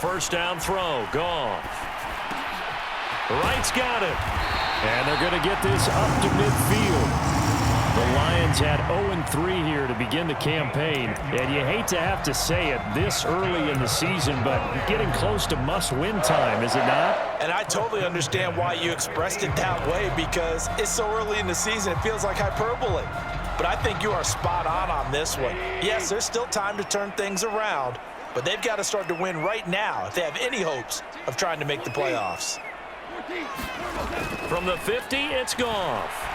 first down throw. Goff. Wright's got it. And they're going to get this up to midfield. The Lions had 0-3 here to begin the campaign, and you hate to have to say it this early in the season, but getting close to must-win time, is it not? And I totally understand why you expressed it that way, because it's so early in the season, it feels like hyperbole. But I think you are spot on this one. Yes, there's still time to turn things around, but they've got to start to win right now if they have any hopes of trying to make the playoffs. From the 50, it's Goff.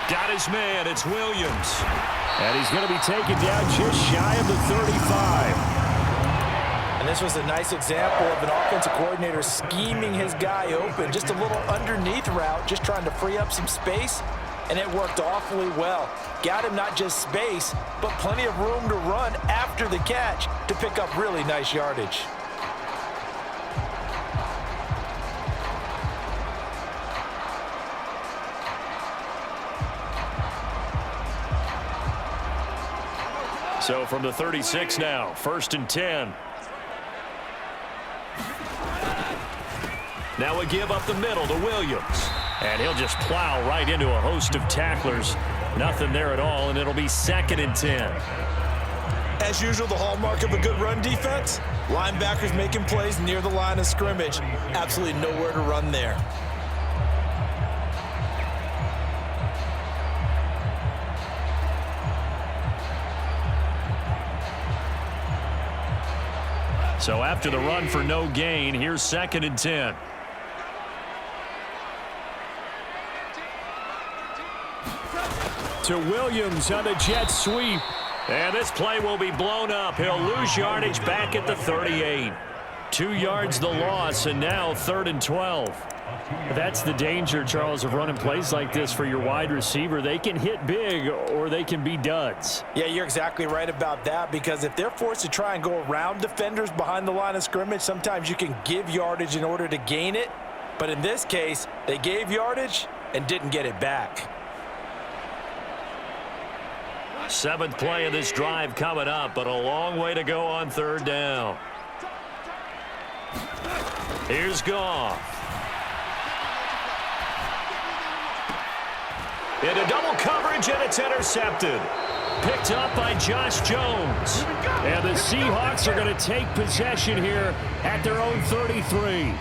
Got his man, it's Williams. And he's going to be taken down just shy of the 35. And this was a nice example of an offensive coordinator scheming his guy open. Just a little underneath route, just trying to free up some space. And it worked awfully well. Got him not just space, but plenty of room to run after the catch to pick up really nice yardage. So from the 36 now, 1st and 10. Now a give up the middle to Williams. And he'll just plow right into a host of tacklers. Nothing there at all, and it'll be 2nd and 10. As usual, the hallmark of a good run defense, linebackers making plays near the line of scrimmage. Absolutely nowhere to run there. So after the run for no gain, here's 2nd and 10. To Williams on the jet sweep. And this play will be blown up. He'll lose yardage back at the 38. 2 yards the loss, and now 3rd and 12. That's the danger, Charles, of running plays like this for your wide receiver. They can hit big or they can be duds. Yeah, you're exactly right about that, because if they're forced to try and go around defenders behind the line of scrimmage, sometimes you can give yardage in order to gain it. But in this case, they gave yardage and didn't get it back. 7th play of this drive coming up, but a long way to go on 3rd down. Here's Goff. Into double coverage, and it's intercepted. Picked up by Josh Jones. And the Seahawks are going to take possession here at their own 33.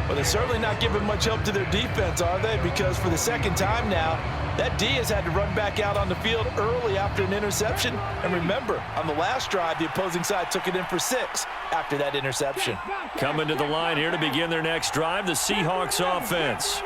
Well, they're certainly not giving much help to their defense, are they? Because for the 2nd time now, that D has had to run back out on the field early after an interception. And remember, on the last drive, the opposing side took it in for 6 after that interception. Coming to the line here to begin their next drive, the Seahawks offense.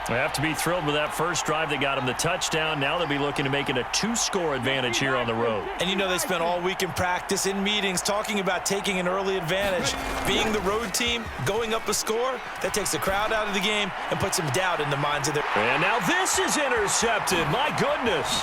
They have to be thrilled with that first drive that got them the touchdown. Now they'll be looking to make it a 2-score advantage here on the road. And you know they spent all week in practice, in meetings, talking about taking an early advantage. Being the road team, going up a score, that takes the crowd out of the game and puts some doubt in the minds of their... And now this is intercepted. My goodness.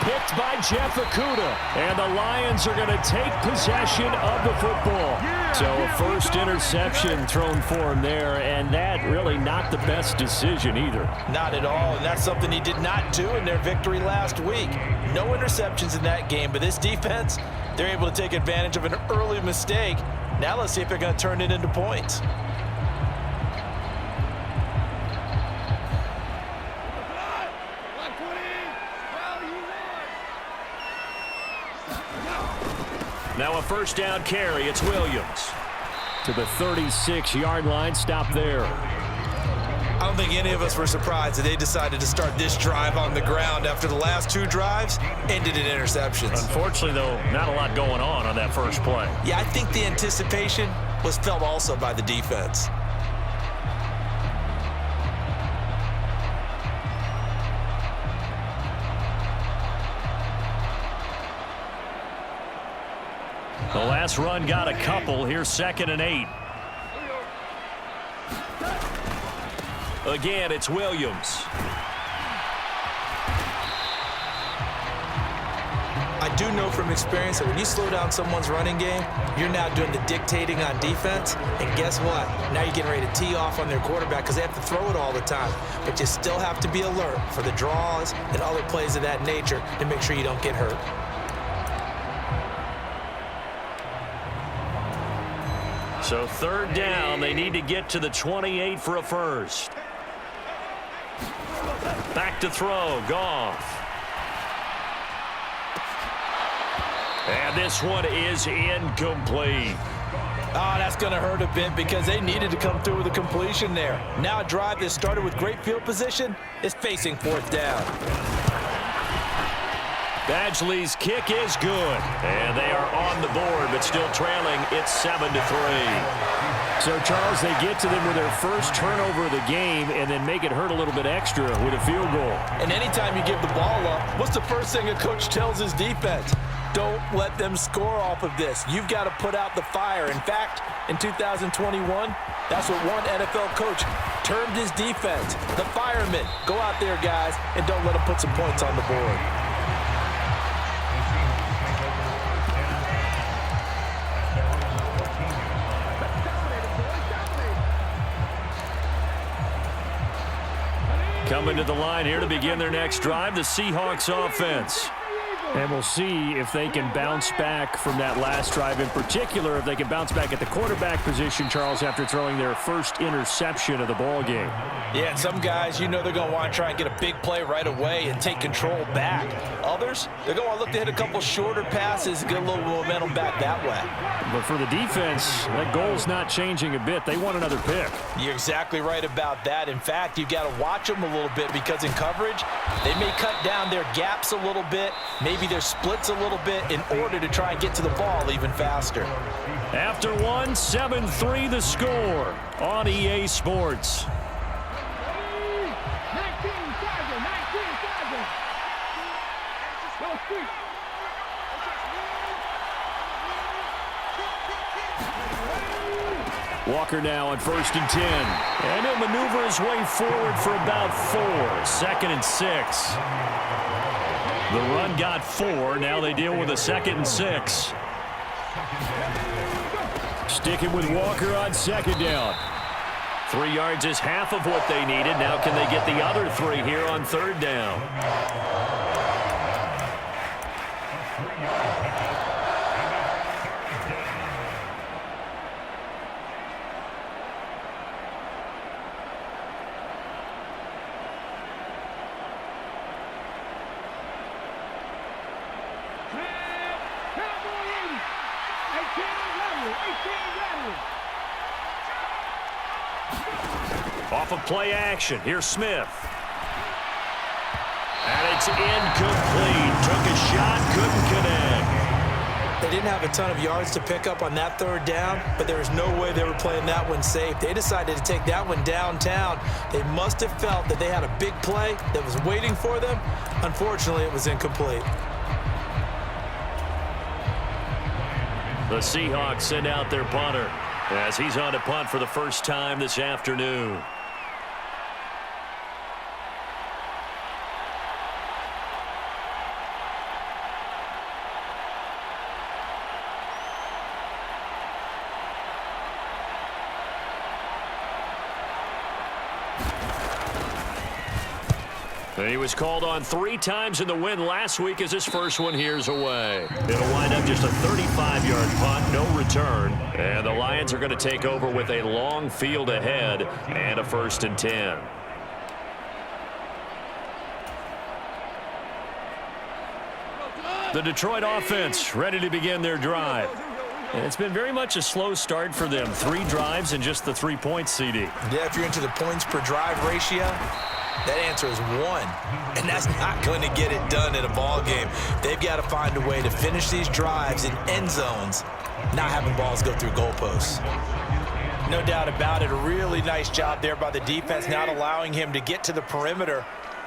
Picked by Jeff Okudah. And the Lions are going to take possession of the football. So a first interception thrown for him there, and that really not the best decision either. Not at all, and that's something he did not do in their victory last week. No interceptions in that game, but this defense, they're able to take advantage of an early mistake. Now let's see if they're going to turn it into points. Now a first down carry. It's Williams. To the 36-yard line. Stop there. I don't think any of us were surprised that they decided to start this drive on the ground after the last 2 drives ended in interceptions. Unfortunately, though, not a lot going on that first play. Yeah, I think the anticipation was felt also by the defense. The last run got a couple. Here's 2nd and 8. Again, it's Williams. I do know from experience that when you slow down someone's running game, you're now doing the dictating on defense. And guess what? Now you're getting ready to tee off on their quarterback because they have to throw it all the time. But you still have to be alert for the draws and other plays of that nature to make sure you don't get hurt. So third down, they need to get to the 28 for a first. Back to throw, Goff. And this one is incomplete. Oh, that's going to hurt a bit because they needed to come through with a completion there. Now a drive that started with great field position is facing fourth down. Badgley's kick is good. And they are on the board, but still trailing. It's 7-3. So, Charles, they get to them with their first turnover of the game and then make it hurt a little bit extra with a field goal. And anytime you give the ball up, what's the first thing a coach tells his defense? Don't let them score off of this. You've got to put out the fire. In fact, in 2021, that's what one NFL coach termed his defense. The firemen. Go out there, guys, and don't let them put some points on the board. Coming to the line here to begin their next drive, the Seahawks offense. And we'll see if they can bounce back from that last drive. In particular, if they can bounce back at the quarterback position, Charles, after throwing their first interception of the ball game. Yeah, and some guys, you know they're going to want to try and get a big play right away and take control back. Others, they're going to look to hit a couple shorter passes and get a little momentum back that way. But for the defense, that goal's not changing a bit. They want another pick. You're exactly right about that. In fact, you've got to watch them a little bit because in coverage, they may cut down their gaps a little bit, maybe their splits a little bit in order to try and get to the ball even faster. After one, 7-3 the score on EA Sports. Walker now on 1st and 10. And he'll maneuver his way forward for about 4. 2nd and 6. The run got 4. Now they deal with a 2nd and 6. Sticking with Walker on 2nd down. 3 yards is half of what they needed. Now can they get the other 3 here on 3rd down? Off of play action. Here's Smith. And it's incomplete. Took a shot, couldn't connect. They didn't have a ton of yards to pick up on that 3rd down, but there was no way they were playing that one safe. They decided to take that one downtown. They must have felt that they had a big play that was waiting for them. Unfortunately, it was incomplete. The Seahawks send out their punter as he's on to punt for the first time this afternoon. He was called on 3 times in the win last week as his first one here's away. It'll wind up just a 35-yard punt, no return. And the Lions are going to take over with a long field ahead and a 1st and 10. The Detroit offense ready to begin their drive. And it's been very much a slow start for them. 3 drives and just the 3 points, CD. Yeah, if you're into the points per drive ratio, that answer is 1, and that's not going to get it done in a ball game. They've got to find a way to finish these drives in end zones, not having balls go through goalposts. No doubt about it, a really nice job there by the defense, not allowing him to get to the perimeter.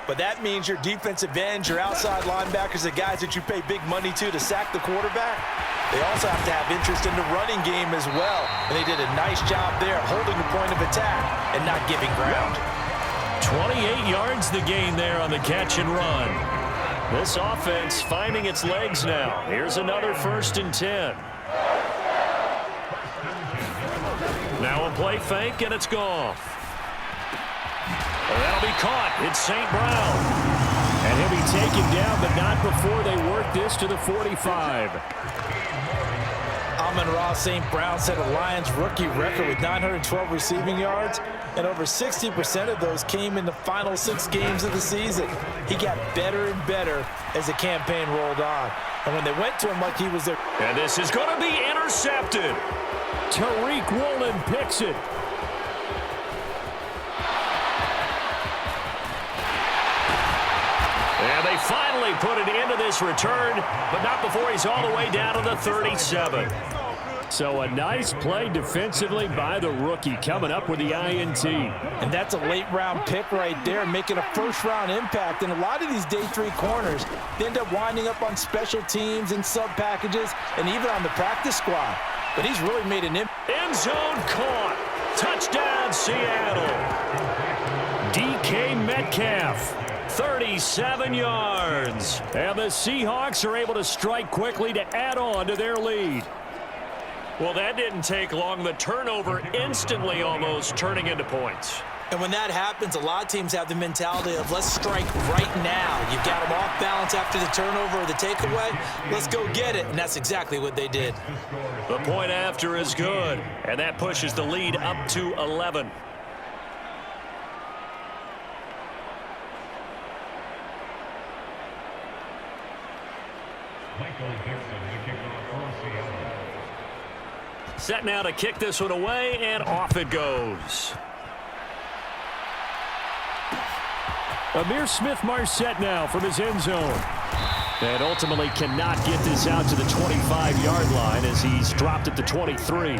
But that means your defensive ends, your outside linebackers, the guys that you pay big money to sack the quarterback, they also have to have interest in the running game as well. And they did a nice job there holding the point of attack and not giving ground. 28 yards the gain there on the catch and run. This offense finding its legs now. Here's another 1st and 10. Now a play fake, and it's Goff. That'll be caught. It's St. Brown. And he'll be taken down, but not before they work this to the 45. I'm Amon-Ra St. Brown set a Lions rookie record with 912 receiving yards, and over 60% of those came in the final 6 games of the season. He got better and better as the campaign rolled on. And when they went to him like he was their... And this is going to be intercepted. Tariq Woolen picks it. And they finally put it into this return, but not before he's all the way down to the 37. So a nice play defensively by the rookie, coming up with the INT. And that's a late-round pick right there, making a first-round impact. And a lot of these day 3 corners, they end up winding up on special teams and sub-packages and even on the practice squad. But he's really made an impact. End zone caught. Touchdown, Seattle. DK Metcalf. 37 yards. And the Seahawks are able to strike quickly to add on to their lead. Well, that didn't take long. The turnover instantly almost turning into points. And when that happens, a lot of teams have the mentality of let's strike right now. You've got them off balance after the turnover or the takeaway. Let's go get it. And that's exactly what they did. The point after is good. And that pushes the lead up to 11. Set now to kick this one away, and off it goes. Amir Smith-Marset now from his end zone. And ultimately cannot get this out to the 25-yard line as he's dropped at the 23.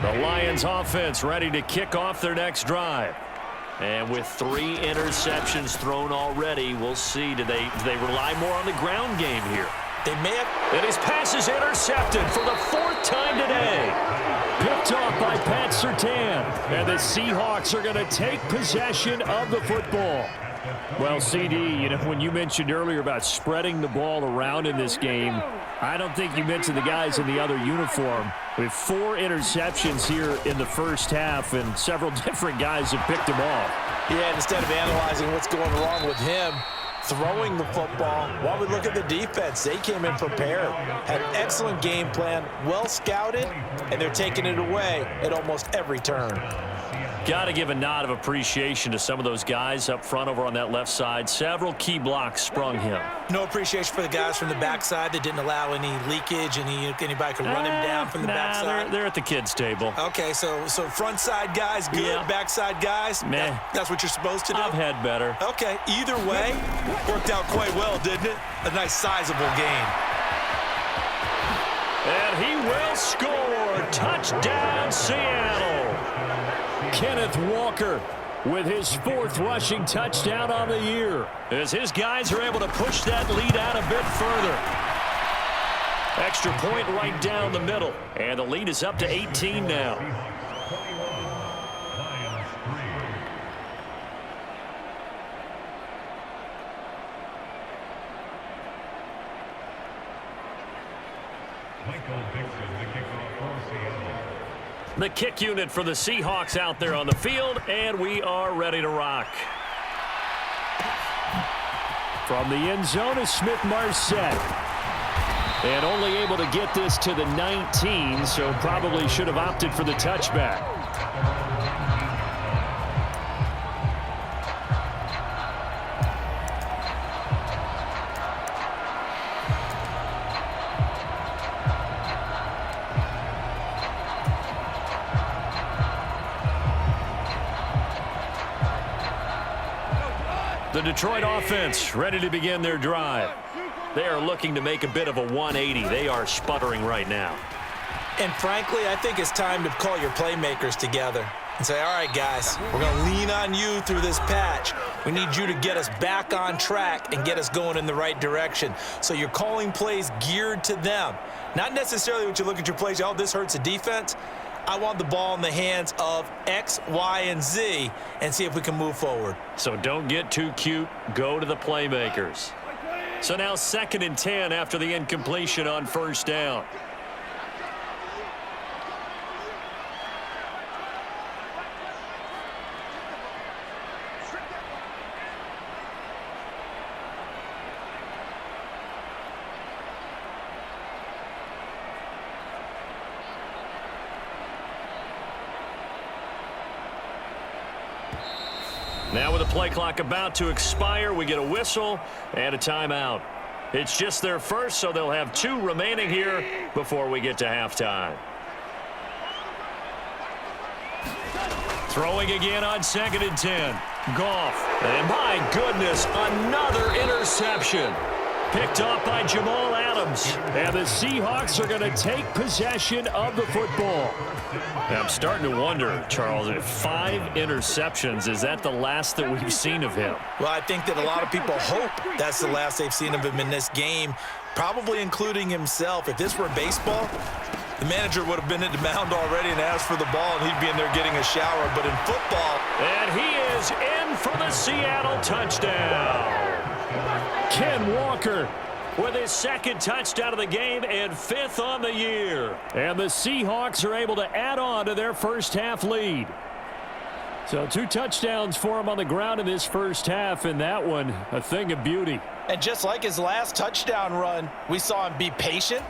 The Lions offense ready to kick off their next drive. And with 3 interceptions thrown already, we'll see. Do they rely more on the ground game here? They may have... And his pass is intercepted for the 4th time today. Picked off by Pat Surtain. And the Seahawks are going to take possession of the football. Well, CD, you know, when you mentioned earlier about spreading the ball around in this game, I don't think you mentioned the guys in the other uniform. We have 4 interceptions here in the first half, and several different guys have picked them off. Yeah, instead of analyzing what's going wrong with him, throwing the football, while we look at the defense, they came in prepared, had an excellent game plan, well scouted, and they're taking it away at almost every turn. Got to give a nod of appreciation to some of those guys up front over on that left side. Several key blocks sprung him. No appreciation for the guys from the backside that didn't allow any leakage, anybody could run him down from the backside. They're at the kids' table. Okay, so front side guys good, yeah. Backside guys, meh. That's what you're supposed to do? I've had better. Okay, either way, worked out quite well, didn't it? A nice sizable gain. And he will score. Touchdown, Seattle. Kenneth Walker with his 4th rushing touchdown on the year. As his guys are able to push that lead out a bit further. Extra point right down the middle. And the lead is up to 18 now. The kick unit for the Seahawks out there on the field, and we are ready to rock. From the end zone is Smith-Marset. And only able to get this to the 19, so probably should have opted for the touchback. The Detroit offense ready to begin their drive. They are looking to make a bit of a 180. They are sputtering right now. And frankly, I think it's time to call your playmakers together and say, all right, guys, we're going to lean on you through this patch. We need you to get us back on track and get us going in the right direction. So you're calling plays geared to them. Not necessarily what you look at your plays, oh, this hurts the defense. I want the ball in the hands of X, Y, and Z and see if we can move forward. So don't get too cute. Go to the playmakers. So now 2nd and 10 after the incompletion on first down. Now with the play clock about to expire, we get a whistle and a timeout. It's just their first, so they'll have 2 remaining here before we get to halftime. Throwing again on 2nd and 10. Goff. And my goodness, another interception. Picked off by Jamal Adams. And the Seahawks are going to take possession of the football. Now, I'm starting to wonder, Charles, if 5 interceptions, is that the last that we've seen of him? Well, I think that a lot of people hope that's the last they've seen of him in this game, probably including himself. If this were baseball, the manager would have been at the mound already and asked for the ball, and he'd be in there getting a shower. But in football... And he is in for the Seattle touchdown. Ken Walker with his 2nd touchdown of the game and 5th on the year. And the Seahawks are able to add on to their first half lead. So 2 touchdowns for him on the ground in this first half, and that one a thing of beauty. And just like his last touchdown run, we saw him be patient.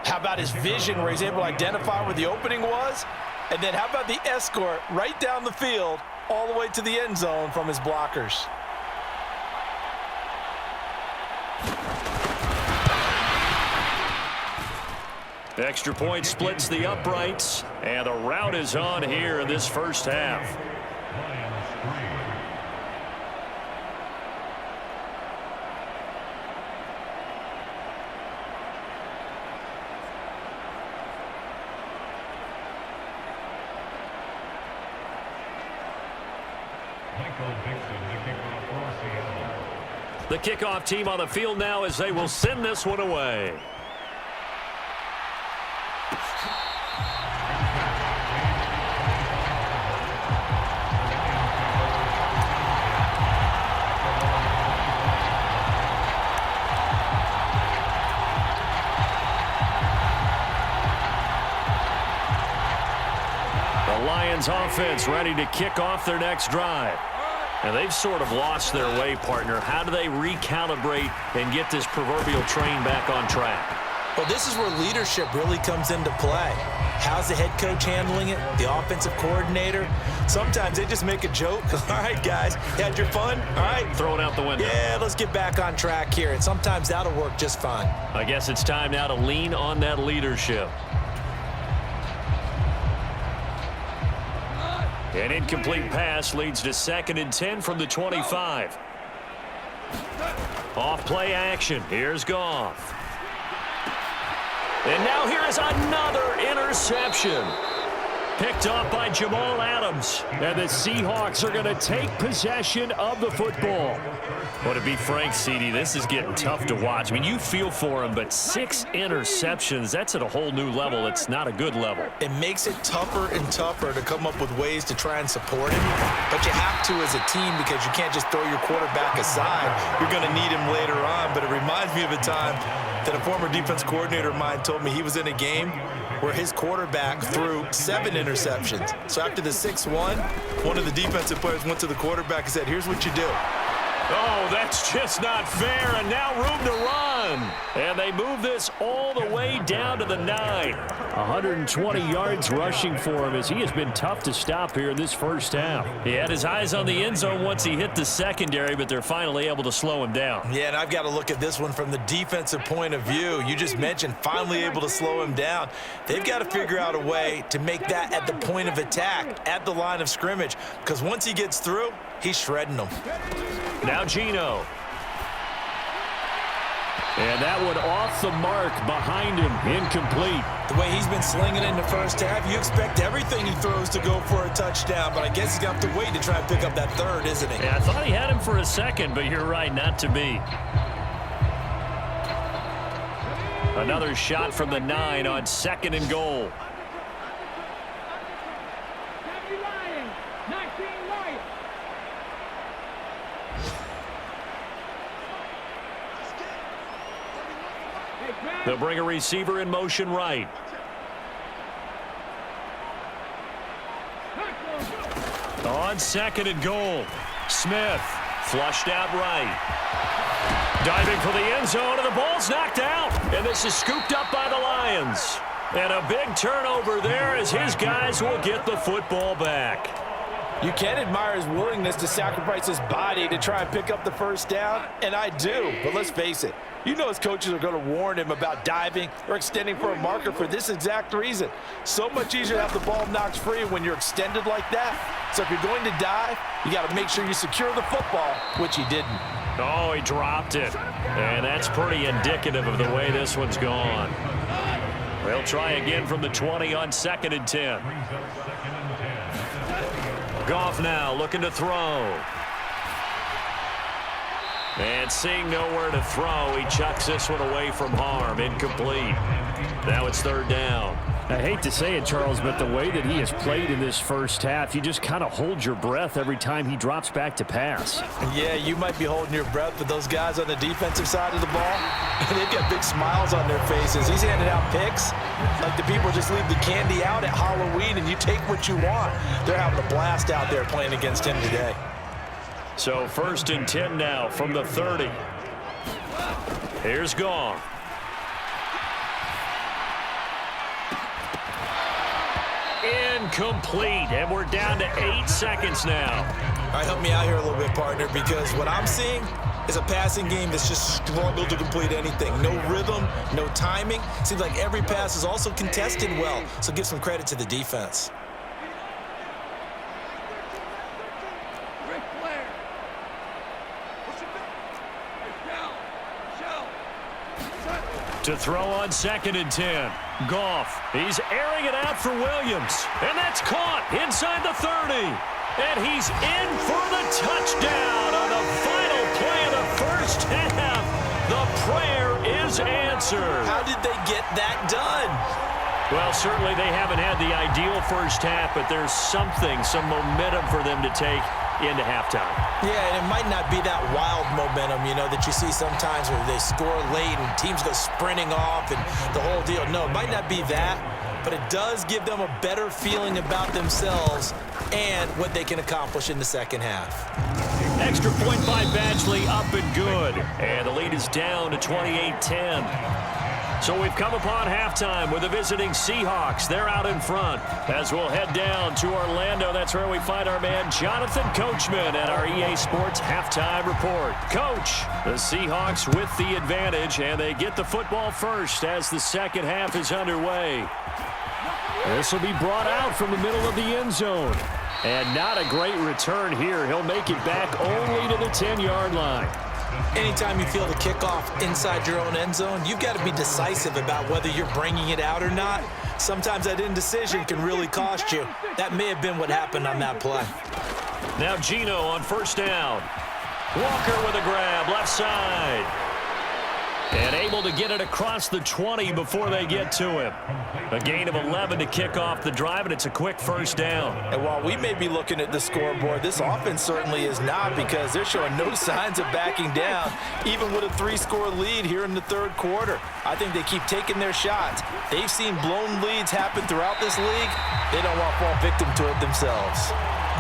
How about his vision where he's able to identify where the opening was? And then how about the escort right down the field all the way to the end zone from his blockers? Extra point splits the uprights, and the route is on here in this first half. The kickoff team on the field now as they will send this one away. The Lions offense ready to kick off their next drive. And they've sort of lost their way, partner. How do they recalibrate and get this proverbial train back on track? Well, this is where leadership really comes into play. How's the head coach handling it? The offensive coordinator? Sometimes they just make a joke. All right, guys, you had your fun? All right. Throw it out the window. Yeah, let's get back on track here. And sometimes that'll work just fine. I guess it's time now to lean on that leadership. An incomplete pass leads to 2nd and 10 from the 25. Off play action. Here's Goff. And now here is another interception. Picked off by Jamal Adams. And the Seahawks are going to take possession of the football. Well, to be frank, CD, this is getting tough to watch. I mean, you feel for him, but 6 interceptions, that's at a whole new level. It's not a good level. It makes it tougher and tougher to come up with ways to try and support him. But you have to as a team because you can't just throw your quarterback aside. You're going to need him later on. But it reminds me of a time that a former defense coordinator of mine told me he was in a game where his quarterback threw 7 interceptions. So after the 6-1, one of the defensive players went to the quarterback and said, here's what you do. Oh, that's just not fair, and now room to run. And they move this all the way down to the 9. 120 yards rushing for him as he has been tough to stop here in this first half. He had his eyes on the end zone once he hit the secondary, but they're finally able to slow him down. Yeah, and I've got to look at this one from the defensive point of view. You just mentioned finally able to slow him down. They've got to figure out a way to make that at the point of attack, at the line of scrimmage, because once he gets through, he's shredding them. Now Geno. And that one off the mark behind him, incomplete. The way he's been slinging in the first half, you expect everything he throws to go for a touchdown, but I guess he's going to have to wait to try and pick up that third, isn't he? Yeah, I thought he had him for a second, but you're right, not to be. Another shot from the 9 on 2nd and goal. They'll bring a receiver in motion right. On 2nd and goal, Smith flushed out right. Diving for the end zone, and the ball's knocked out. And this is scooped up by the Lions. And a big turnover there as his guys will get the football back. You can admire his willingness to sacrifice his body to try and pick up the first down, and I do. But let's face it, you know his coaches are going to warn him about diving or extending for a marker for this exact reason. So much easier to have the ball knocked free when you're extended like that. So if you're going to dive, you got to make sure you secure the football, which he didn't. Oh, he dropped it. And that's pretty indicative of the way this one's gone. They'll try again from the 20 on 2nd and 10. Goff now looking to throw. And seeing nowhere to throw, he chucks this one away from harm. Incomplete. Now it's 3rd down. I hate to say it, Charles, but the way that he has played in this first half, you just kind of hold your breath every time he drops back to pass. Yeah, you might be holding your breath, but those guys on the defensive side of the ball, they've got big smiles on their faces. He's handing out picks like the people just leave the candy out at Halloween and you take what you want. They're having a blast out there playing against him today. So 1st and 10 now from the 30. Here's Goff. Incomplete, and we're down to 8 seconds now. All right, help me out here a little bit, partner, because what I'm seeing is a passing game that's just struggled to complete anything. No rhythm, no timing. Seems like every pass is also contested well, so give some credit to the defense. To throw on 2nd and 10. Goff, he's airing it out for Williams. And that's caught inside the 30. And he's in for the touchdown on the final play of the first half. The prayer is answered. How did they get that done? Well, certainly they haven't had the ideal first half, but there's some momentum for them to take into halftime. Yeah, and it might not be that wild momentum, you know, that you see sometimes where they score late and teams go sprinting off and the whole deal. No, it might not be that, but it does give them a better feeling about themselves and what they can accomplish in the second half. Extra point by Badgley, up and good. And the lead is down to 28-10. So we've come upon halftime with the visiting Seahawks. They're out in front. As we'll head down to Orlando, that's where we find our man Jonathan Coachman at our EA Sports Halftime Report. Coach, the Seahawks with the advantage, and they get the football first as the second half is underway. This will be brought out from the middle of the end zone. And not a great return here. He'll make it back only to the 10-yard line. Anytime you feel the kickoff inside your own end zone, you've got to be decisive about whether you're bringing it out or not. Sometimes that indecision can really cost you. That may have been what happened on that play. Now Geno on 1st down. Walker with a grab, left side. And able to get it across the 20 before they get to him. A gain of 11 to kick off the drive, and it's a quick 1st down. And while we may be looking at the scoreboard, this offense certainly is not, because they're showing no signs of backing down, even with a 3-score lead here in the 3rd quarter. I think they keep taking their shots. They've seen blown leads happen throughout this league. They don't want to fall victim to it themselves.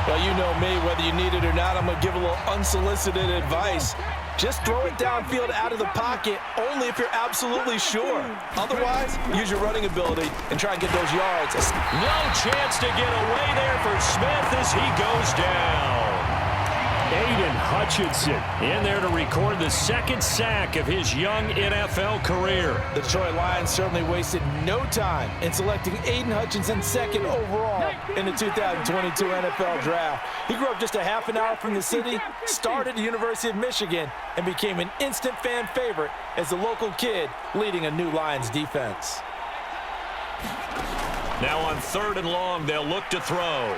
Well, you know me, whether you need it or not, I'm going to give a little unsolicited advice. Just throw it downfield out of the pocket only if you're absolutely sure. Otherwise, use your running ability and try and get those yards. No chance to get away there for Smith as he goes down. Aiden Hutchinson in there to record the 2nd sack of his young NFL career. The Detroit Lions certainly wasted no time in selecting Aiden Hutchinson 2nd overall in the 2022 NFL Draft. He grew up just a half an hour from the city, started at the University of Michigan, and became an instant fan favorite as a local kid leading a new Lions defense. Now on 3rd and long, they'll look to throw.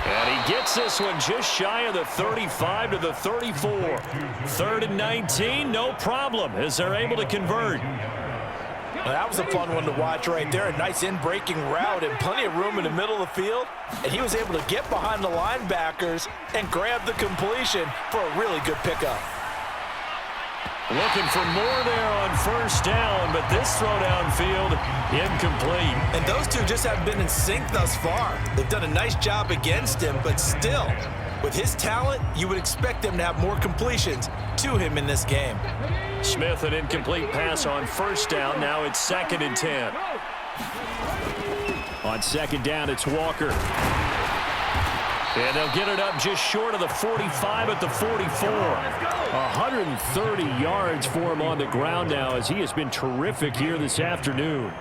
And he gets this one just shy of the 35 to the 34. 3rd and 19, no problem, as they're able to convert. Well, that was a fun one to watch right there. A nice in-breaking route and plenty of room in the middle of the field. And he was able to get behind the linebackers and grab the completion for a really good pickup. Looking for more there on first down, but this throw downfield incomplete. And those two just haven't been in sync thus far. They've done a nice job against him, but still, with his talent, you would expect them to have more completions to him in this game. Smith, an incomplete pass on first down. Now it's 2nd and 10. On 2nd down, it's Walker. And they'll get it up just short of the 45 at the 44. 130 yards for him on the ground now as he has been terrific here this afternoon.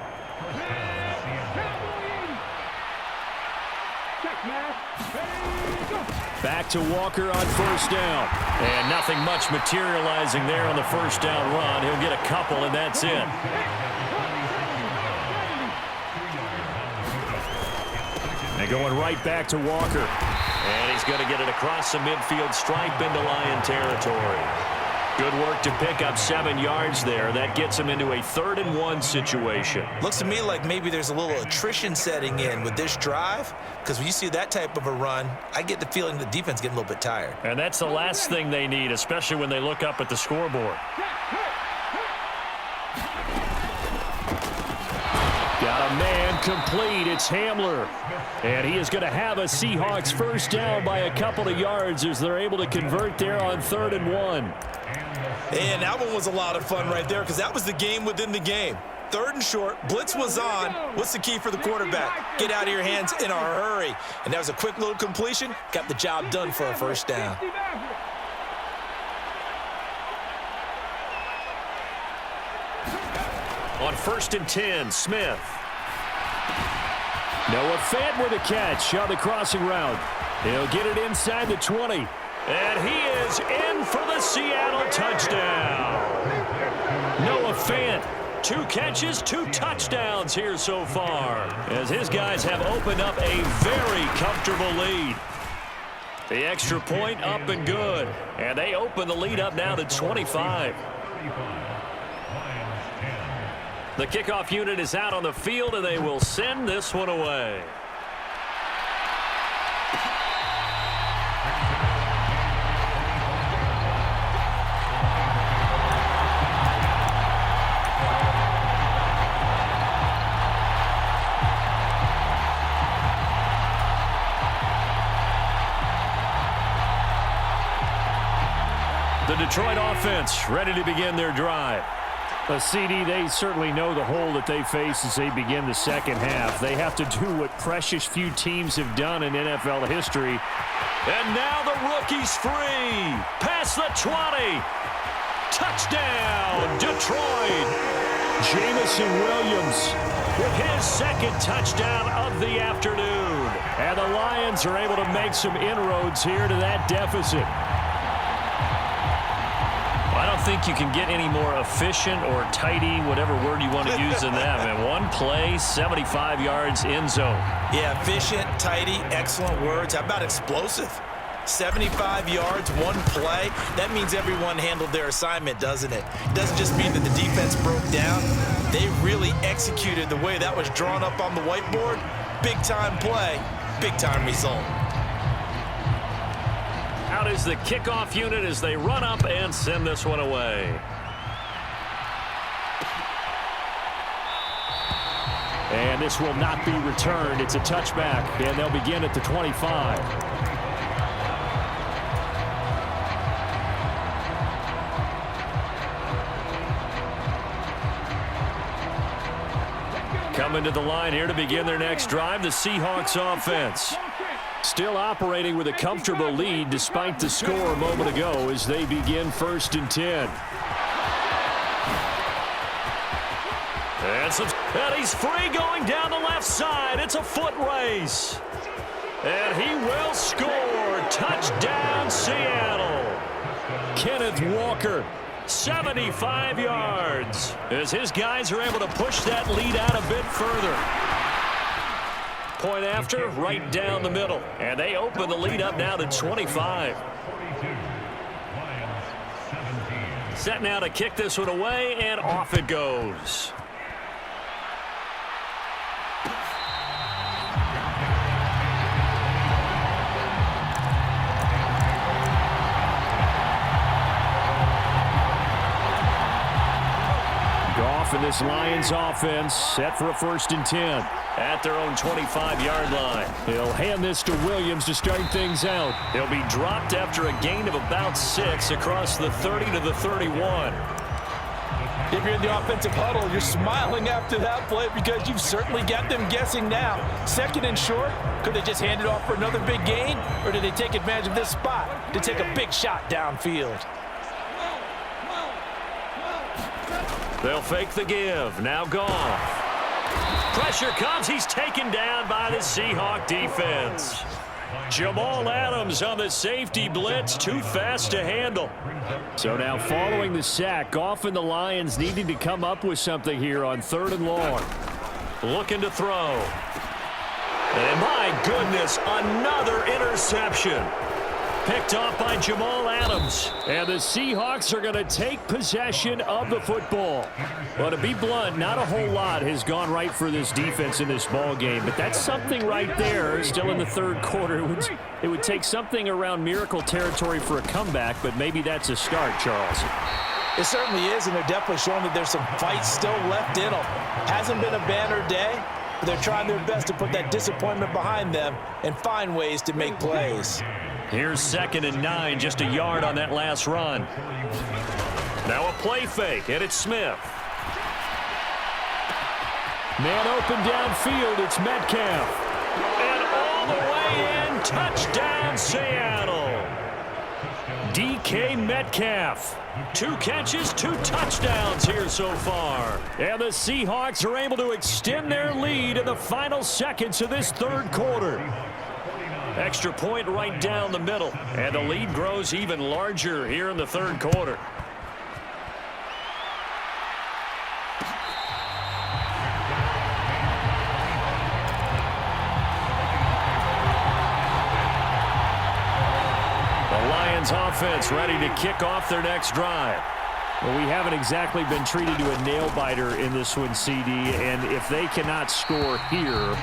Back to Walker on first down. And nothing much materializing there on the first down run. He'll get a couple, and that's it. And going right back to Walker. And he's going to get it across the midfield stripe into Lion territory. Good work to pick up 7 yards there. That gets him into a 3rd and 1 situation. Looks to me like maybe there's a little attrition setting in with this drive, because when you see that type of a run, I get the feeling the defense getting a little bit tired. And that's the last thing they need, especially when they look up at the scoreboard. Got a man complete. It's Hamler. And he is going to have a Seahawks first down by a couple of yards as they're able to convert there on 3rd and 1. And that one was a lot of fun right there, because that was the game within the game. 3rd and short, blitz was on. What's the key for the quarterback? Get out of your hands in a hurry. And that was a quick little completion. Got the job done for a first down. On 1st and 10, Smith. Noah Fant with a catch on the crossing route. He'll get it inside the 20. And he is in for the Seattle touchdown. Noah Fant, 2 catches, 2 touchdowns here so far, as his guys have opened up a very comfortable lead. The extra point up and good. And they open the lead up now to 25. The kickoff unit is out on the field, and they will send this one away. The Detroit offense ready to begin their drive. CD, they certainly know the hole that they face as they begin the second half. They have to do what precious few teams have done in NFL history. And now the rookie's free. Past the 20. Touchdown, Detroit. Jamison Williams with his 2nd touchdown of the afternoon. And the Lions are able to make some inroads here to that deficit. I don't think you can get any more efficient or tidy, whatever word you want to use in that. Man, 1 play, 75 yards, end zone. Yeah, efficient, tidy, excellent words. How about explosive? 75 yards, 1 play. That means everyone handled their assignment, doesn't it? It doesn't just mean that the defense broke down. They really executed the way that was drawn up on the whiteboard. Big-time play, big-time result. Out is the kickoff unit as they run up and send this one away. And this will not be returned. It's a touchback, and they'll begin at the 25. Coming to the line here to begin their next drive, the Seahawks offense. Still operating with a comfortable lead despite the score a moment ago as they begin 1st and 10. And he's free going down the left side. It's a foot race. And he will score. Touchdown, Seattle. Kenneth Walker. 75 yards as his guys are able to push that lead out a bit further. Point after, right down the middle. And they open the lead up now to 25. Set now to kick this one away, and off it goes. Metcalf and this Lions offense set for a 1st and 10. At their own 25-yard line. He'll hand this to Williams to start things out. He'll be dropped after a gain of about 6 across the 30 to the 31. If you're in the offensive huddle, you're smiling after that play because you've certainly got them guessing now. 2nd and short, could they just hand it off for another big gain? Or did they take advantage of this spot to take a big shot downfield? They'll fake the give. Now Goff. Pressure comes. He's taken down by the Seahawk defense. Jamal Adams on the safety blitz. Too fast to handle. So now following the sack, Goff and the Lions needing to come up with something here on 3rd and long. Looking to throw. And my goodness, another interception. Picked off by Jamal Adams. And the Seahawks are going to take possession of the football. Well, to be blunt, not a whole lot has gone right for this defense in this ball game, but that's something right there. Still in the 3rd quarter. It would take something around miracle territory for a comeback, but maybe that's a start, Charles. It certainly is, and they're definitely showing that there's some fight still left in them. Hasn't been a banner day, but they're trying their best to put that disappointment behind them and find ways to make plays. Here's 2nd and 9, just a yard on that last run. Now a play fake, and it's Smith. Man open downfield, it's Metcalf. And all the way in, touchdown Seattle. DK Metcalf. 2 catches, 2 touchdowns here so far. And the Seahawks are able to extend their lead in the final seconds of this 3rd quarter. Extra point right down the middle. And the lead grows even larger here in the 3rd quarter. The Lions offense ready to kick off their next drive. Well, we haven't exactly been treated to a nail-biter in this one, CD, and if they cannot score here,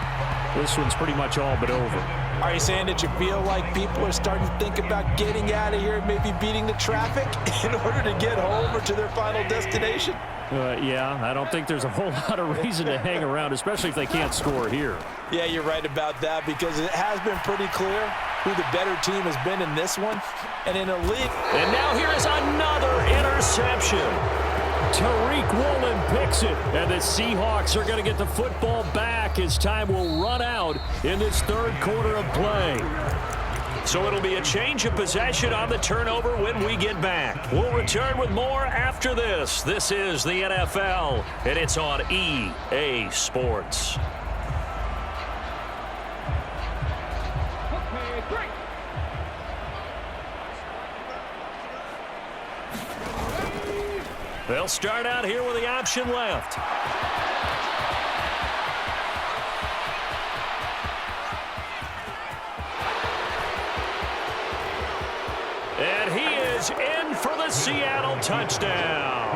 this one's pretty much all but over. Are you saying that you feel like people are starting to think about getting out of here and maybe beating the traffic in order to get home or to their final destination? Yeah, I don't think there's a whole lot of reason to hang around, especially if they can't score here. Yeah, you're right about that because it has been pretty clear who the better team has been in this one and in a league. And now here is another interception. Tariq Woolen picks it, and the Seahawks are going to get the football back as time will run out in this 3rd quarter of play. So it'll be a change of possession on the turnover when we get back. We'll return with more after this. This is the NFL, and it's on EA Sports. They'll start out here with the option left. And he is in for the Seattle touchdown.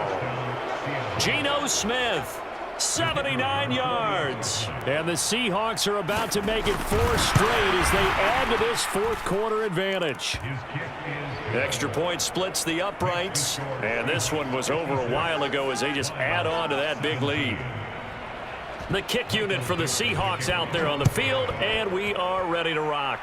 Geno Smith, 79 yards. And the Seahawks are about to make it 4 straight as they add to this 4th quarter advantage. Extra point splits the uprights, and this one was over a while ago as they just add on to that big lead. The kick unit for the Seahawks out there on the field, and we are ready to rock.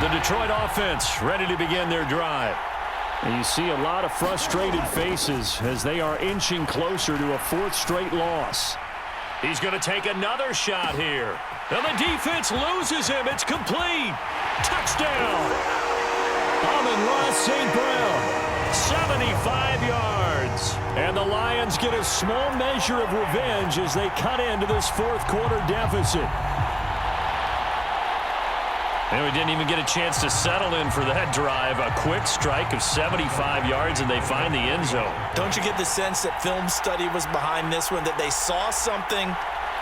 The Detroit offense ready to begin their drive. And you see a lot of frustrated faces as they are inching closer to a 4th straight loss. He's going to take another shot here. And the defense loses him. It's complete. Touchdown. Amon-Ra St. Brown. 75 yards. And the Lions get a small measure of revenge as they cut into this 4th quarter deficit. And we didn't even get a chance to settle in for that drive. A quick strike of 75 yards, and they find the end zone. Don't you get the sense that film study was behind this one, that they saw something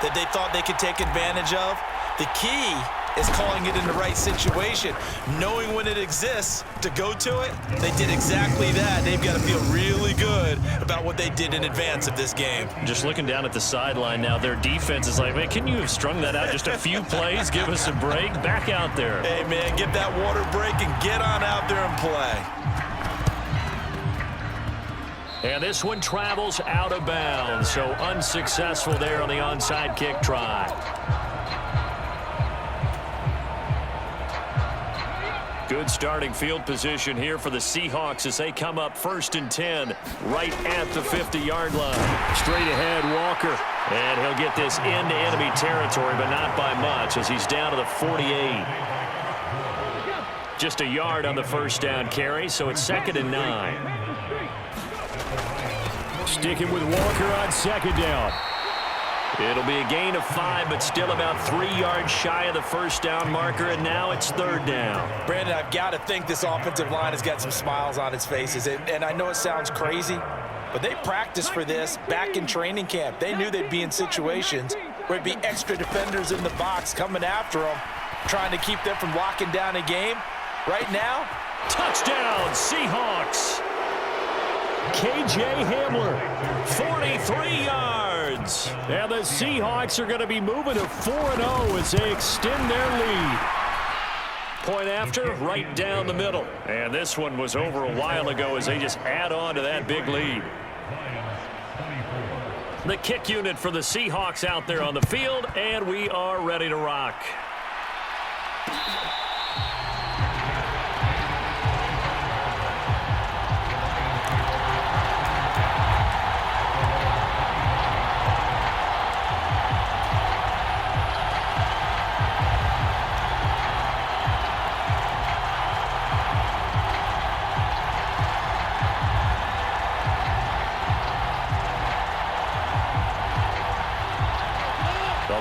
that they thought they could take advantage of? The key is calling it in the right situation. Knowing when it exists to go to it, they did exactly that. They've got to feel really good about what they did in advance of this game. Just looking down at the sideline now, their defense is like, man, can you have strung that out just a few plays? Give us a break. Back out there. Hey, man, get that water break and get on out there and play. And this one travels out of bounds, so unsuccessful there on the onside kick try. Good starting field position here for the Seahawks as they come up 1st and 10 right at the 50-yard line. Straight ahead, Walker. And he'll get this into enemy territory, but not by much as he's down to the 48. Just a yard on the first down carry, so it's 2nd and 9. Sticking with Walker on 2nd down. It'll be a gain of 5, but still about 3 yards shy of the first down marker, and now it's 3rd down. Brandon, I've got to think this offensive line has got some smiles on its faces, and I know it sounds crazy, but they practiced for this back in training camp. They knew they'd be in situations where it'd be extra defenders in the box coming after them, trying to keep them from locking down a game. Right now, touchdown, Seahawks. KJ Hamler, 43 yards. And the Seahawks are going to be moving to 4-0 as they extend their lead. Point after, right down the middle. And this one was over a while ago as they just add on to that big lead. The kick unit for the Seahawks out there on the field, and we are ready to rock.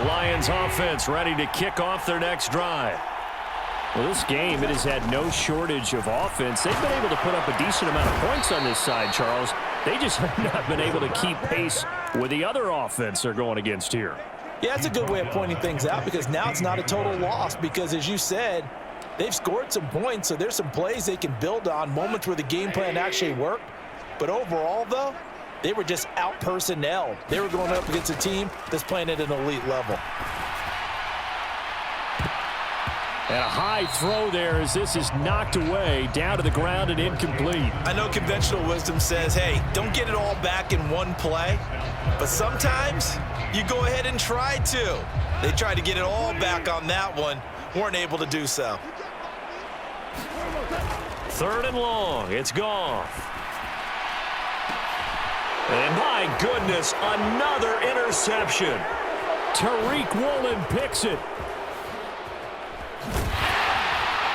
Lions offense ready to kick off their next drive. Well, this game, it has had no shortage of offense. They've been able to put up a decent amount of points on this side, Charles. They just have not been able to keep pace with the other offense they're going against here. Yeah, that's a good way of pointing things out because now it's not a total loss because, as you said, they've scored some points, so there's some plays they can build on, moments where the game plan actually worked. But overall, though, they were just out-personnel. They were going up against a team that's playing at an elite level. And a high throw there as this is knocked away, down to the ground and incomplete. I know conventional wisdom says, hey, don't get it all back in one play. But sometimes you go ahead and try to. They tried to get it all back on that one. Weren't able to do so. 3rd and long. It's Goff. And my goodness, another interception. Tariq Woolen picks it.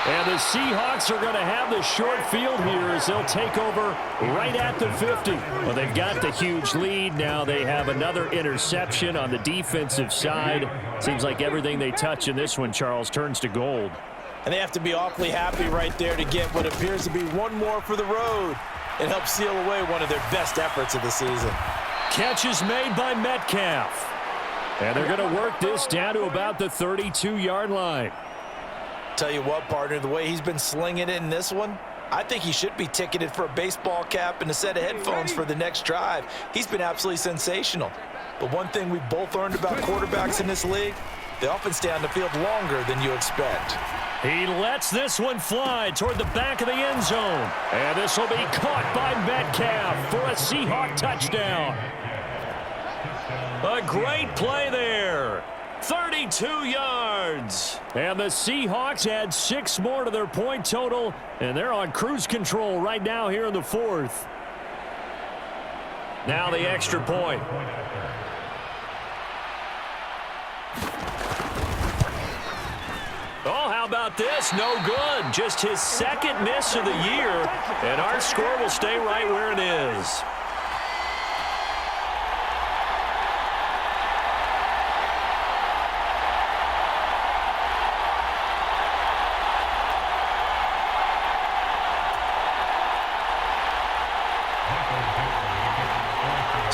And the Seahawks are going to have the short field here as they'll take over right at the 50. Well, they've got the huge lead. Now they have another interception on the defensive side. Seems like everything they touch in this one, Charles, turns to gold. And they have to be awfully happy right there to get what appears to be one more for the road. It helps seal away one of their best efforts of the season. Catch is made by Metcalf. And they're going to work this down to about the 32-yard line. Tell you what, partner, the way he's been slinging it in this one, I think he should be ticketed for a baseball cap and a set of headphones for the next drive. He's been absolutely sensational. But one thing we both learned about quarterbacks in this league, they often stay on the field longer than you expect. He lets this one fly toward the back of the end zone. And this will be caught by Metcalf for a Seahawk touchdown. A great play there. 32 yards. And the Seahawks add 6 more to their point total, and they're on cruise control right now here in the 4th. Now the extra point. Oh, how about this? No good. Just his 2nd miss of the year, and our score will stay right where it is.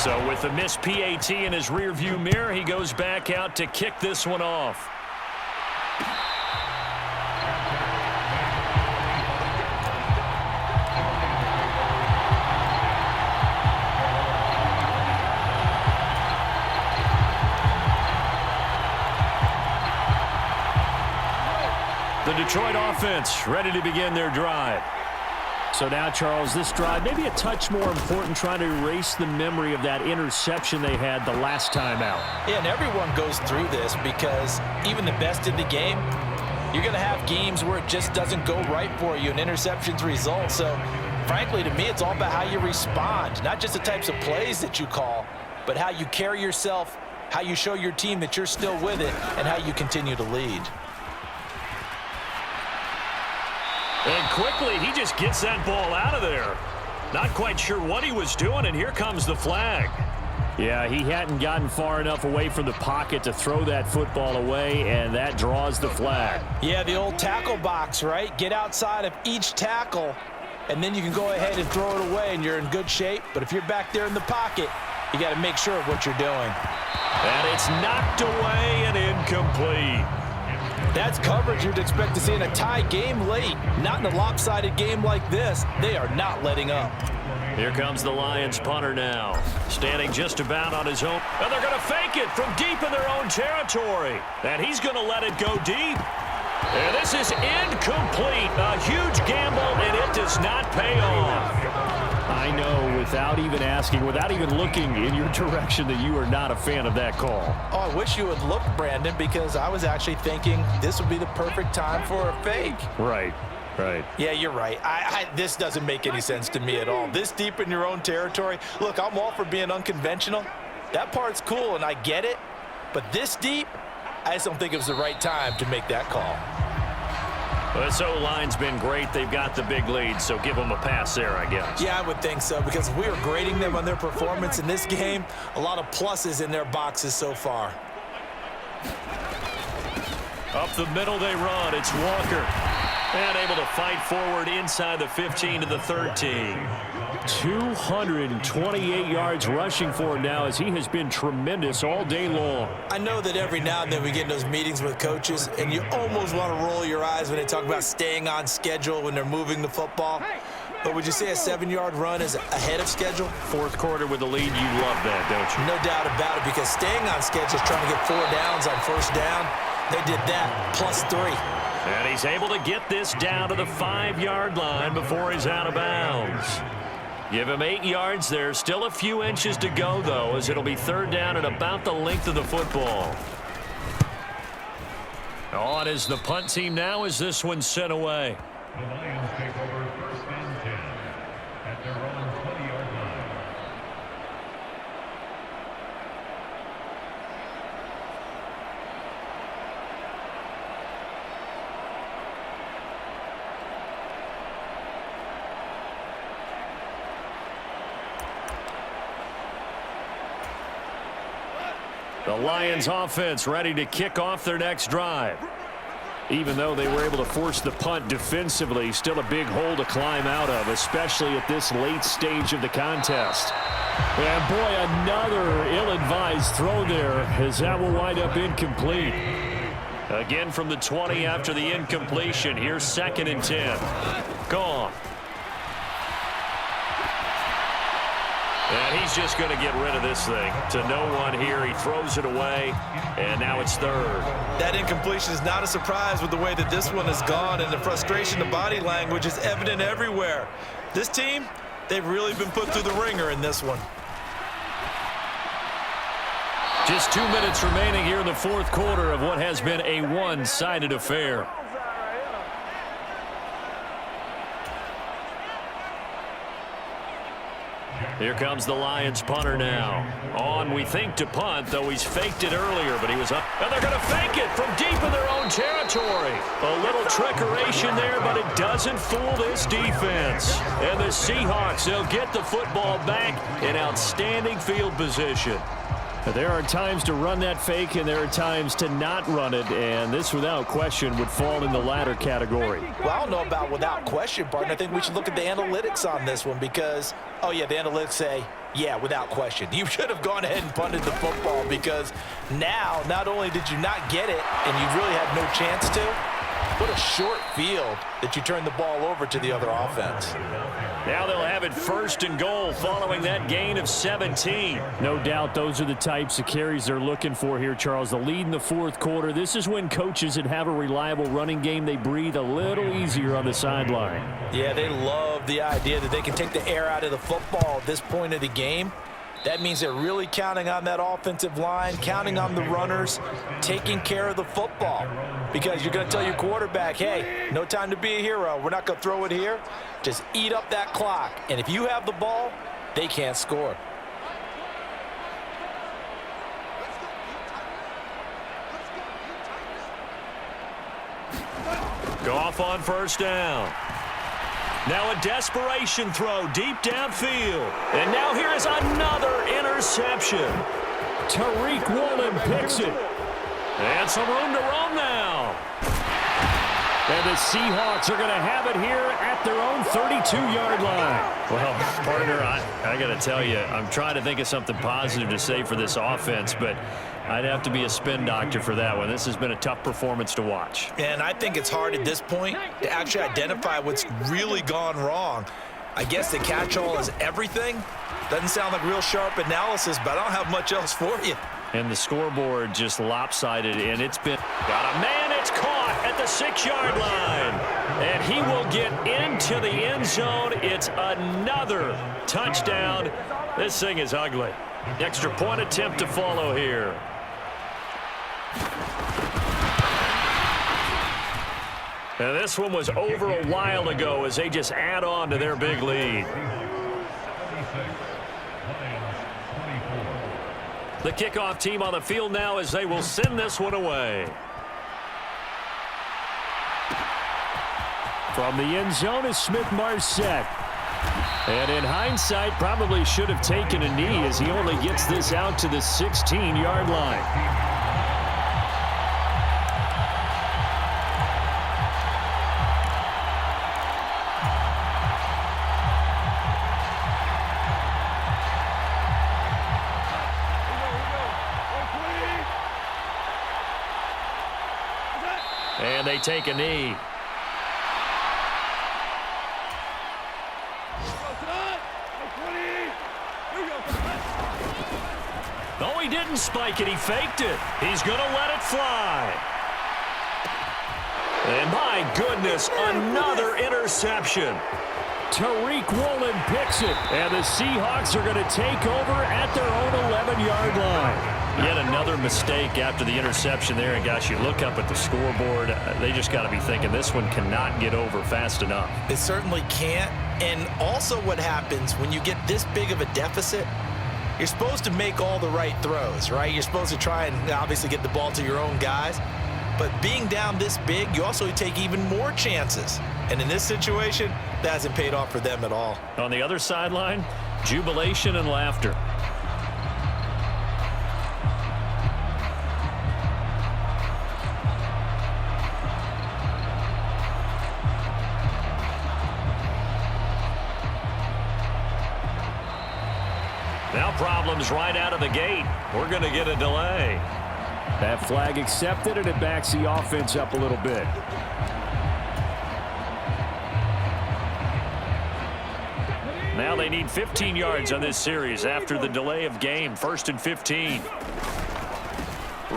So with the missed PAT in his rearview mirror, he goes back out to kick this one off. The Detroit offense ready to begin their drive. So now, Charles, this drive maybe a touch more important, trying to erase the memory of that interception they had the last time out. Yeah, and everyone goes through this because even the best in the game, you're going to have games where it just doesn't go right for you and interceptions result. So, frankly, to me, it's all about how you respond, not just the types of plays that you call, but how you carry yourself, how you show your team that you're still with it, and how you continue to lead. And quickly, he just gets that ball out of there. Not quite sure what he was doing, and here comes the flag. Yeah, he hadn't gotten far enough away from the pocket to throw that football away, and that draws the flag. Yeah, the old tackle box, right? Get outside of each tackle, and then you can go ahead and throw it away, and you're in good shape. But if you're back there in the pocket, you got to make sure of what you're doing. And it's knocked away and incomplete. That's coverage you'd expect to see in a tie game late. Not in a lopsided game like this. They are not letting up. Here comes the Lions punter now. Standing just about on his own. And they're going to fake it from deep in their own territory. And he's going to let it go deep. And this is incomplete. A huge gamble, and it does not pay off. I know, without even asking, without even looking in your direction, that you are not a fan of that call. Oh, I wish you would look, Brandon, because I was actually thinking this would be the perfect time for a fake. Right. Yeah, you're right. This doesn't make any sense to me at all. This deep in your own territory. Look, I'm all for being unconventional. That part's cool, and I get it. But this deep, I just don't think it was the right time to make that call. Well, this O-line's been great. They've got the big lead, so give them a pass there, I guess. Yeah, I would think so, because if we were grading them on their performance in this game, a lot of pluses in their boxes so far. Up the middle they run. It's Walker. And able to fight forward inside the 15 to the 13. 228 yards rushing for him now, as he has been tremendous all day long. I know that every now and then we get in those meetings with coaches, and you almost want to roll your eyes when they talk about staying on schedule when they're moving the football. But would you say a 7-yard run is ahead of schedule? Fourth quarter with the lead, you love that, don't you? No doubt about it, because staying on schedule is trying to get 4 downs on first down. They did that, +3. And he's able to get this down to the 5-yard line before he's out of bounds. Give him 8 yards there. Still a few inches to go, though, as it'll be third down at about the length of the football. On is the punt team now as this one's sent away. The Lions take over first and 10 at their own 20-yard line. The Lions offense ready to kick off their next drive. Even though they were able to force the punt defensively, still a big hole to climb out of, especially at this late stage of the contest. And boy, another ill-advised throw there, as that will wind up incomplete. Again from the 20 after the incompletion. Here's 2nd and 10. Gone. And he's just going to get rid of this thing. To no one here. He throws it away, and now it's third. That incompletion is not a surprise with the way that this one has gone, and the frustration, the body language is evident everywhere. This team, they've really been put through the ringer in this one. Just 2 minutes remaining here in the fourth quarter of what has been a one-sided affair. Here comes the Lions punter now. On, we think, to punt, though he's faked it earlier, but he was up. And they're going to fake it from deep in their own territory. A little trickeration there, but it doesn't fool this defense. And the Seahawks, they'll get the football back in outstanding field position. There are times to run that fake, and there are times to not run it, and this, without question, would fall in the latter category. Well, I don't know about without question, partner. I think we should look at the analytics on this one because, oh, yeah, the analytics say, yeah, without question. You should have gone ahead and punted the football because now, not only did you not get it and you really had no chance to, what a short field that you turned the ball over to the other offense. Now they'll have it 1st and goal following that gain of 17. No doubt those are the types of carries they're looking for here, Charles. The lead in the 4th quarter. This is when coaches that have a reliable running game, they breathe a little easier on the sideline. Yeah, they love the idea that they can take the air out of the football at this point of the game. That means they're really counting on that offensive line, counting on the runners, taking care of the football. Because you're going to tell your quarterback, hey, no time to be a hero. We're not going to throw it here. Just eat up that clock. And if you have the ball, they can't score. Goff on 1st down. Now a desperation throw deep downfield. And now here is another interception. Tariq Woolen picks it. And some room to roam now. And the Seahawks are going to have it here at their own 32-yard line. Well, partner, I got to tell you, I'm trying to think of something positive to say for this offense, but I'd have to be a spin doctor for that one. This has been a tough performance to watch. And I think it's hard at this point to actually identify what's really gone wrong. I guess the catch-all is everything. Doesn't sound like real sharp analysis, but I don't have much else for you. And the scoreboard just lopsided, and it's been got a man. It's caught at the 6-yard line, and he will get into the end zone. It's another touchdown. This thing is ugly. Extra point attempt to follow here. And this one was over a while ago as they just add on to their big lead. The kickoff team on the field now as they will send this one away. From the end zone is Smith-Marset. And in hindsight, probably should have taken a knee as he only gets this out to the 16-yard line. And they take a knee. No, he didn't spike it. He faked it. He's going to let it fly. And my goodness, another interception. Tariq Woolen picks it. And the Seahawks are going to take over at their own 11-yard line. Yet another mistake after the interception there. And, gosh, you look up at the scoreboard. They just got to be thinking this one cannot get over fast enough. It certainly can't. And also what happens when you get this big of a deficit, you're supposed to make all the right throws, right? You're supposed to try and obviously get the ball to your own guys. But being down this big, you also take even more chances. And in this situation, that hasn't paid off for them at all. On the other sideline, jubilation and laughter. Now problems right out of the gate. We're going to get a delay. That flag accepted, and it backs the offense up a little bit. Now they need 15 yards on this series after the delay of game. 1st and 15.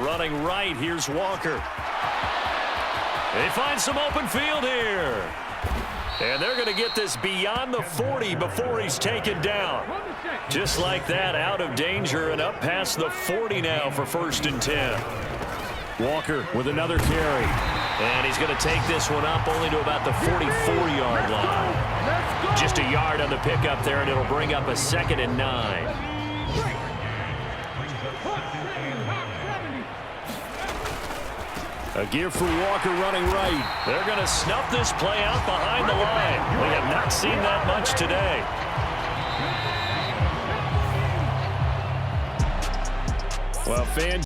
Running right, here's Walker. They find some open field here. And they're going to get this beyond the 40 before he's taken down. Just like that, out of danger and up past the 40 now for 1st and 10. Walker with another carry. And he's going to take this one up only to about the 44-yard line. Just a yard on the pickup there, and it'll bring up a 2nd and 9. A give for Walker running right. They're going to snuff this play out behind the line. We have not seen that much today. Well, fans.